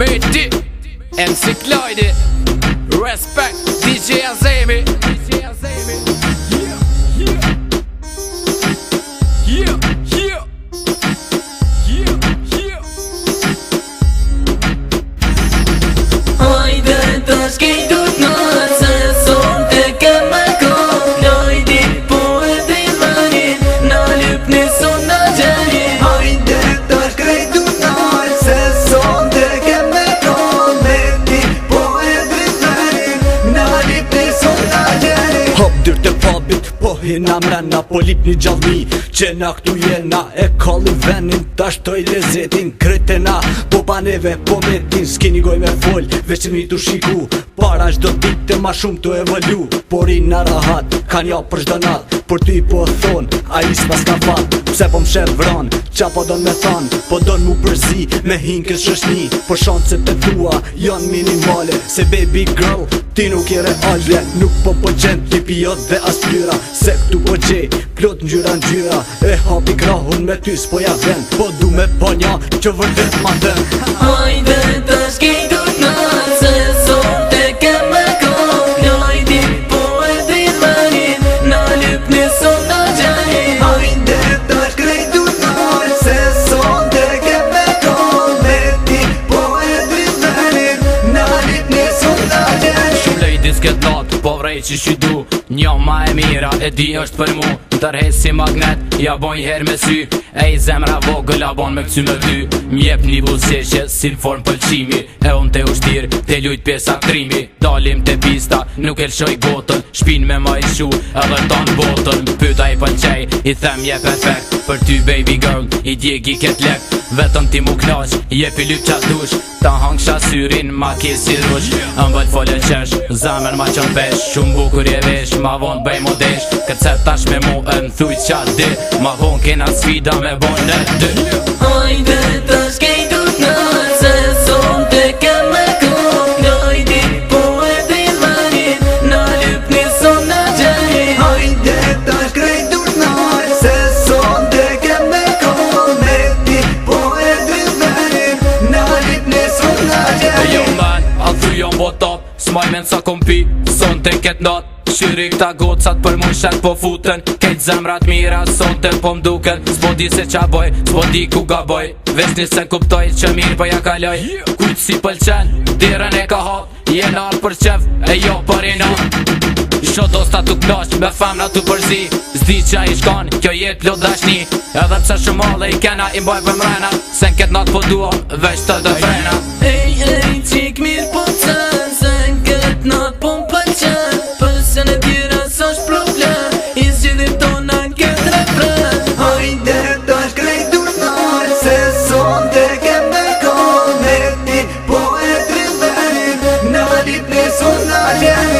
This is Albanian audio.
Meti MC Klojdi Respect DJ Azemi Hajde tash kejtut nërë se son të kemë kohë Klojdi po e drimanin na lyp një son na gjenin Hajde tash kejtut nërë se son të kemë kohë Meti po e drimanin na lyp një son na gjenin Hop dyrt e pabit, po hina mrena, po lip një gjallmi që na këtu jena e kalli venin, ta shtoj lezetin Kretena, po baneve, po metin, s'kini goj me fol, veç një tu shiku Para gjdo dite ma shumë të evolu, por i në rahat, kan ja për gjdo nat Por ty po thon, a i s'pas ka fat, pse po m'shef vran, qa po don me than Po don mu përzi, me hinkës shëshni, por shancet e tua, janë minimale Se baby girl, ti nuk je reale, nuk po qen tipi jot dhe as plyra Se këtu po gjej, plot ngjyra E hapi krahun me ty s'po ja ven Po du me ponja që vërdet ma den Hajde tash kejtut nërë se son të kemë kohë Klojdi po e drimanin na lyp një son na gjenin Hajde tash kejtut nërë se son të kemë kohë Meti po e drimanin na lyp një son na gjenin Shumë ladies këtë natë, po vrej që shydu Njo ma e mira, e di është për mu Tërhes si magnet, ja bojn her me sy Ej zemra vogël, a bon me këcy me dy Mjep një buzeshe, si në form pëlqimi E unë te ushtir, te lujt pjesa trimi Dalim te pista, nuk e lshoj gotën Shpin me ma i shu, edhe ton botën Pyta i pëlqej, i them je perfekt Për ty baby girl, i djegi ket lek Vetëm ti mu knaq, je pi lyp qa dush Ta hang shasyrin, ma ke si rush Mbëll folën qesh, zemër ma qën pesh Shumë bukur je vesh, ma vonë bëj mo desh Këtë se tash me mu e më thuj qa di Ma vonë kena sfida me bon në dy Hajde tash kejtut nërë se son të kemë kohë Klojdi po e drimanin na lyp një son na gjenin Hajde tash kejtut nërë se son të kemë kohë Meti po e drimanin na lyp një son na gjenin Yo man, a thuj jon bo top S'maj men sa kompi, son të ket nat Shyri këta gocat për mu shet po futen Kejt zemrat mira, son të po mduken S'po di se qa boj, s'po di ku ga boj Ves një se kuptoj që mirë po ja kaloj Kujt si pëlqen, dirën e ka hap Jena për qef, e jo për i nat Shodosta tu knoq, me famna tu përzi Zdi qa i shkan, kjo jet plot dashni Edhe pse shumale i kena i mboj për mrena Se n'ket nat po dua, veç të dë frena Ej, qik mirë po cën Se n'ket nat po m'pëlqen Pëse në tjera s'osh problem I zgjidhim tona n'ket refren Hajde tash kejtut nërë se son të kemë kohë Meti po e drimanin na lyp një son na gjenin